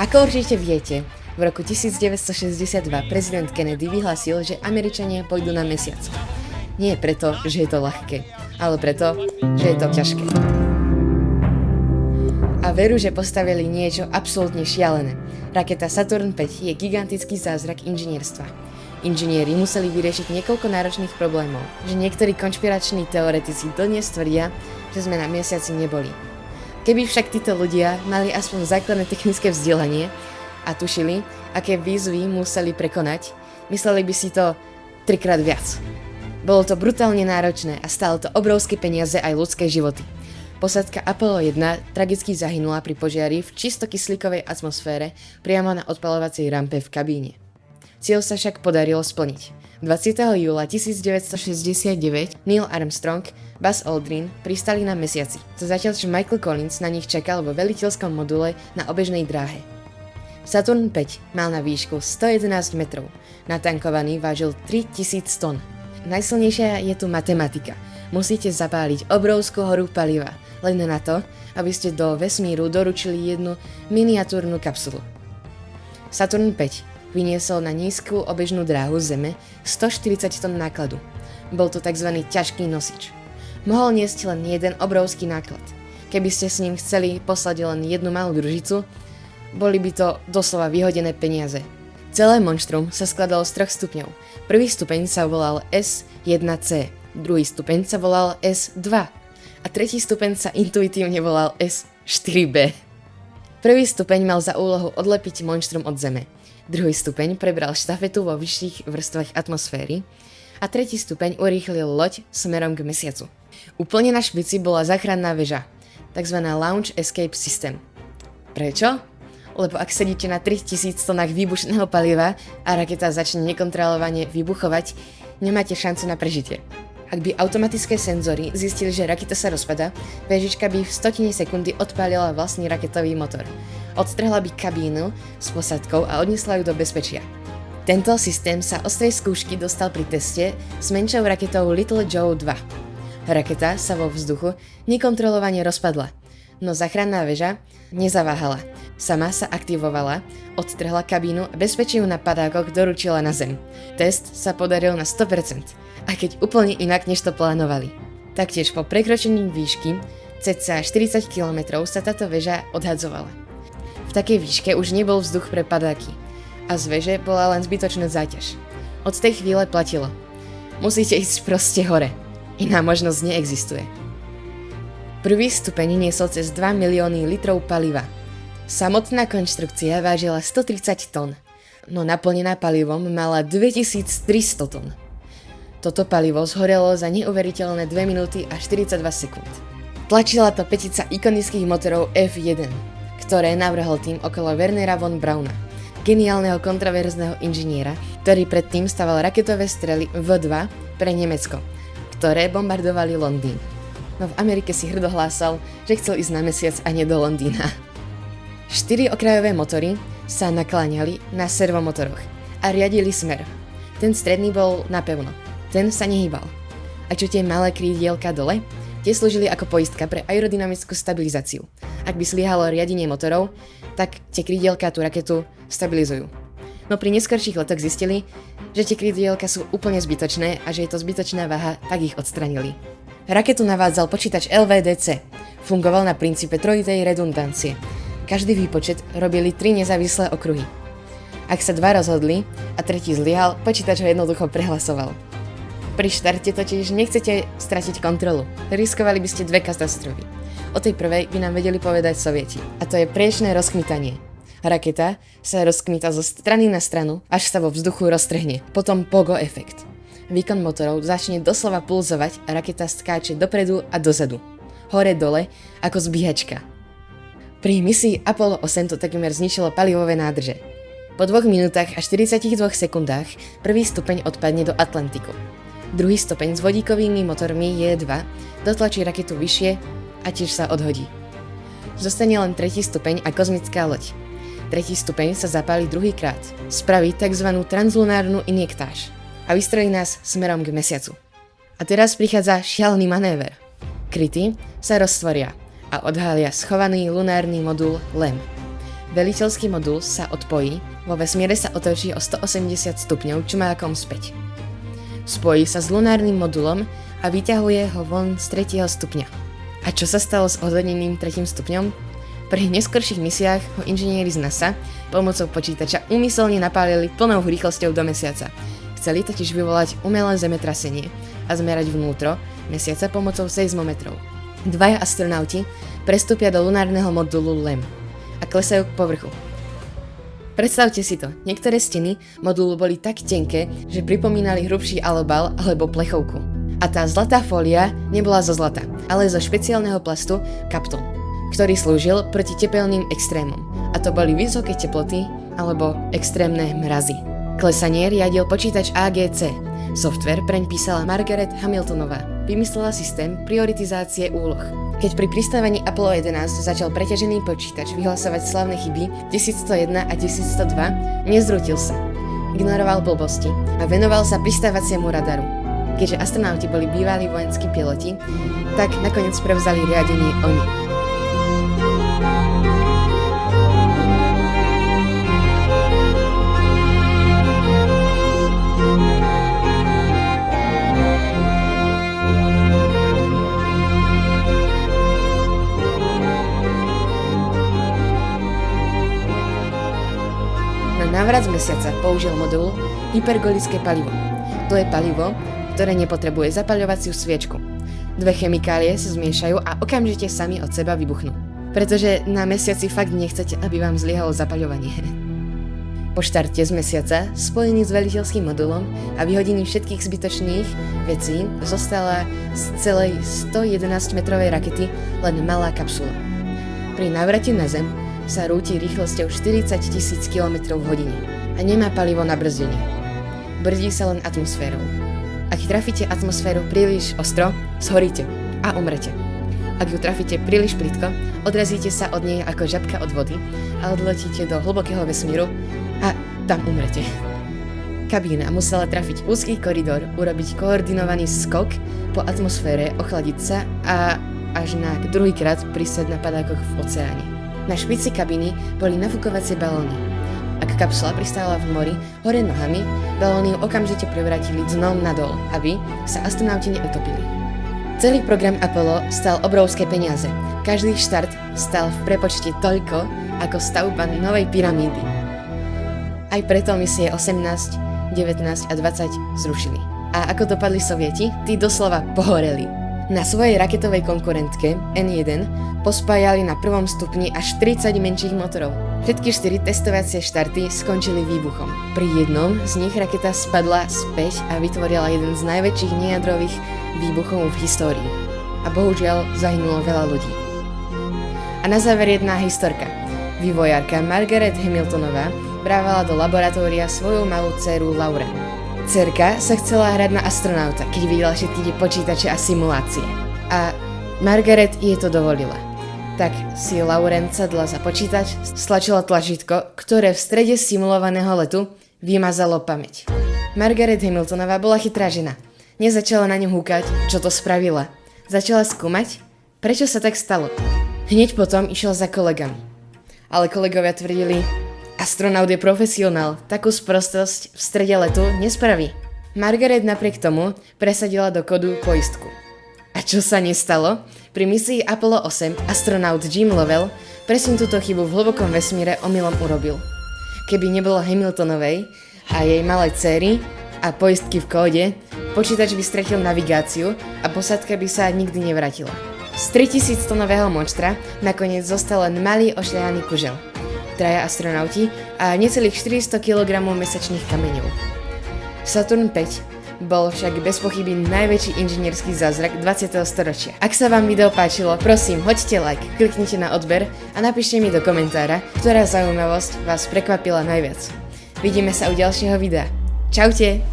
Ako určite viete, v roku 1962 prezident Kennedy vyhlásil, že Američania pôjdu na mesiac. Nie preto, že je to ľahké, ale preto, že je to ťažké. A veru, že postavili niečo absolútne šialené. Raketa Saturn V je gigantický zázrak inžinierstva. Inžinieri museli vyriešiť niekoľko náročných problémov, že niektorí konšpirační teoretici dodnes tvrdia, že sme na mesiaci neboli. Keby však títo ľudia mali aspoň základné technické vzdelanie a tušili, aké výzvy museli prekonať, mysleli by si to 3-krát viac. Bolo to brutálne náročné a stálo to obrovské peniaze aj ľudské životy. Posádka Apollo 1 tragicky zahynula pri požiari v čisto kyslíkovej atmosfére priamo na odpaľovacej rampe v kabíne. Cieľ sa však podarilo splniť. 20. júla 1969 Neil Armstrong, Buzz Aldrin pristali na mesiaci, zatiaľ čo Michael Collins na nich čakal vo veliteľskom module na obežnej dráhe. Saturn V mal na výšku 111 metrov, natankovaný vážil 3000 tón. Najsilnejšia je tu matematika. Musíte zapáliť obrovskú horu paliva, len na to, aby ste do vesmíru doručili jednu miniatúrnu kapsulu. Saturn V vyniesol na nízku obežnú dráhu Zeme 140 tón nákladu. Bol to tzv. Ťažký nosič. Mohol niesť len jeden obrovský náklad. Keby ste s ním chceli poslať len jednu malú družicu, boli by to doslova vyhodené peniaze. Celé monštrum sa skladalo z 3 stupňov. Prvý stupeň sa volal S1C, druhý stupeň sa volal S2 a tretí stupeň sa intuitívne volal S4B. Prvý stupeň mal za úlohu odlepiť monštrum od Zeme. Druhý stupeň prebral štafetu vo vyšších vrstvách atmosféry a tretí stupeň urýchlil loď smerom k mesiacu. Úplne na špici bola záchranná väža, tzv. Launch Escape System. Prečo? Lebo ak sedíte na 3000 tonách výbušného paliva a raketa začne nekontrolovane vybuchovať, nemáte šancu na prežitie. Ak by automatické senzory zistili, že raketa sa rozpada, väžička by v 100 sekundy odpálila vlastný raketový motor. Odstrhla by kabínu s posádkou a odniesla ju do bezpečia. Tento systém sa ostrej skúšky dostal pri teste s menšou raketou Little Joe 2. Raketa sa vo vzduchu nekontrolovane rozpadla, no záchranná väža nezaváhala. Sama sa aktivovala, odtrhla kabínu a bezpečiu na padákoch doručila na Zem. Test sa podaril na 100%. A keď úplne inak, než to plánovali. Taktiež po prekročení výšky cca 40 km sa táto väža odhadzovala. V takej výške už nebol vzduch pre padáky a z väže bola len zbytočná záťaž. Od tej chvíle platilo. Musíte ísť proste hore. Iná možnosť neexistuje. Prvý stupeň niesol cez 2 milióny litrov paliva. Samotná konštrukcia vážila 130 tón, no naplnená palivom mala 2300 tón. Toto palivo zhorelo za neuveriteľné 2 minúty a 42 sekúnd. Tlačila to petica ikonických motorov F1, ktoré navrhol tým okolo Wernera von Brauna, geniálneho kontroverzného inžiniera, ktorý predtým staval raketové strely V2 pre Nemecko, ktoré bombardovali Londýn. No v Amerike si hrdo hlásal, že chcel ísť na mesiac a nie do Londýna. 4 okrajové motory sa nakláňali na servomotoroch a riadili smer. Ten stredný bol napevno. Ten sa nehýbal. A čo tie malé krídielka dole? Tie slúžili ako poistka pre aerodynamickú stabilizáciu. Ak by zlyhalo riadenie motorov, tak tie krídielka tú raketu stabilizujú. No pri neskorších letoch zistili, že tie krídielka sú úplne zbytočné a že je to zbytočná váha, tak ich odstranili. Raketu navádzal počítač LVDC. Fungoval na princípe trojitej redundancie. Každý výpočet robili 3 nezávislé okruhy. Ak sa 2 rozhodli a tretí zlyhal, počítač ho jednoducho prehlasoval. Pri štarte totiž nechcete stratiť kontrolu. Riskovali by ste 2 katastrofy. O tej prvej by nám vedeli povedať Sovieti. A to je priečné rozkmitanie. Raketa sa rozkmita zo strany na stranu, až sa vo vzduchu roztrhne. Potom pogo efekt. Výkon motorov začne doslova pulzovať a raketa skáče dopredu a dozadu. Hore-dole ako zbíhačka. Pri misii Apollo 8 to takmer zničilo palivové nádrže. Po 2 minútach a 42 sekundách prvý stupeň odpadne do Atlantiku. Druhý stupeň s vodíkovými motormi J2 dotlačí raketu vyššie a tiež sa odhodí. Zostane len tretí stupeň a kozmická loď. Tretí stupeň sa zapáli druhýkrát. Spraví tzv. Translunárnu injektáž a vystrojí nás smerom k mesiacu. A teraz prichádza šialený manéver. Kryty sa roztvoria a odhalia schovaný lunárny modul LEM. Veliteľský modul sa odpojí, vo vesmíre sa otočí o 180 stupňov, čo má kom späť. Spojí sa s lunárnym modulom a vyťahuje ho von z 3. stupňa. A čo sa stalo s odhodneným 3. stupňom? Pri neskorších misiách ho inžinieri z NASA pomocou počítača úmyselne napálili plnou rýchlosťou do mesiaca. Chceli totiž vyvolať umelé zemetrasenie a zmerať vnútro mesiaca pomocou seizmometrov. Dvaja astronauti prestúpia do lunárneho modulu LEM a klesajú k povrchu. Predstavte si to, niektoré steny modulu boli tak tenké, že pripomínali hrubší alobal alebo plechovku. A tá zlatá fólia nebola zo zlata, ale zo špeciálneho plastu Kapton, ktorý slúžil proti tepelným extrémom. A to boli vysoké teploty alebo extrémne mrazy. Klesanie riadil počítač AGC. Software preň písala Margaret Hamiltonová. Vymyslela systém prioritizácie úloh. Keď pri pristávaní Apollo 11 začal preťažený počítač vyhlasovať slavné chyby 1101 a 1102, nezrútil sa. Ignoroval blbosti a venoval sa pristávaciemu radaru. Keďže astronauti boli bývalí vojenskí piloti, tak nakoniec prevzali riadenie oni. Na návrat z mesiaca použil modul hypergolické palivo. To je palivo, ktoré nepotrebuje zapaľovaciu sviečku. Dve chemikálie sa zmiešajú a okamžite sami od seba vybuchnú. Pretože na mesiaci fakt nechcete, aby vám zlyhalo zapaľovanie. Po štarte z mesiaca, spojený s veliteľským modulom a vyhodení všetkých zbytočných vecí, zostala z celej 111-metrovej rakety len malá kapsula. Pri návrate na Zem sa rúti rýchlosťou 40 000 km v hodine a nemá palivo na brzdenie. Brzdí sa len atmosférou. Ak trafíte atmosféru príliš ostro, zhoríte a umrete. Ak ju trafíte príliš plitko, odrazíte sa od nej ako žabka od vody a odletíte do hlbokého vesmíru a tam umrete. Kabína musela trafiť úzky koridor, urobiť koordinovaný skok po atmosfére, ochladiť sa a až na druhýkrát pristáť na padákoch v oceáne. Na špici kabiny boli nafúkovacie balóny. Ak kapsula pristála v mori hore nohami, balóny ju okamžite prevrátili dnom nadol, aby sa astronauti neutopili. Celý program Apollo stál obrovské peniaze. Každý štart stál v prepočte toľko, ako stavba novej pyramídy. Aj preto misie 18, 19 a 20 zrušili. A ako dopadli Sovieti, tí doslova pohoreli. Na svojej raketovej konkurentke N1 pospájali na prvom stupni až 30 menších motorov. Všetky 4 testovacie štarty skončili výbuchom. Pri jednom z nich raketa spadla späť a vytvorila jeden z najväčších nejadrových výbuchov v histórii. A bohužiaľ zahynulo veľa ľudí. A na záver jedna historka. Vývojárka Margaret Hamiltonová brávala do laboratória svoju malú dcéru Lauren. Dcerka sa chcela hrať na astronauta, keď videla všetky tie počítače a simulácie. A Margaret jej to dovolila. Tak si Lauren sadla za počítač, stlačila tlačítko, ktoré v strede simulovaného letu vymazalo pamäť. Margaret Hamiltonová bola chytrá žena. Nezačala na ňu húkať, čo to spravila. Začala skúmať, prečo sa tak stalo. Hneď potom išiel za kolegami. Ale kolegovia tvrdili, astronaut je profesionál, takú sprostosť v strede letu nespraví. Margaret napriek tomu presadila do kodu poistku. A čo sa nestalo? Pri misii Apollo 8 astronaut Jim Lovell presne túto chybu v hlbokom vesmíre omylom urobil. Keby nebolo Hamiltonovej a jej malej dcéry a poistky v kóde, počítač by stratil navigáciu a posádka by sa nikdy nevrátila. Z 3000 tonového monštra nakoniec zostal len malý ošľahaný kužel. Traja astronauti a necelých 400 kg mesačných kameňov. Saturn 5 bol však bez pochyby najväčší inžinierský zázrak 20. storočia. Ak sa vám video páčilo, prosím, hoďte like, kliknite na odber a napíšte mi do komentára, ktorá zaujímavosť vás prekvapila najviac. Vidíme sa u ďalšieho videa. Čaute!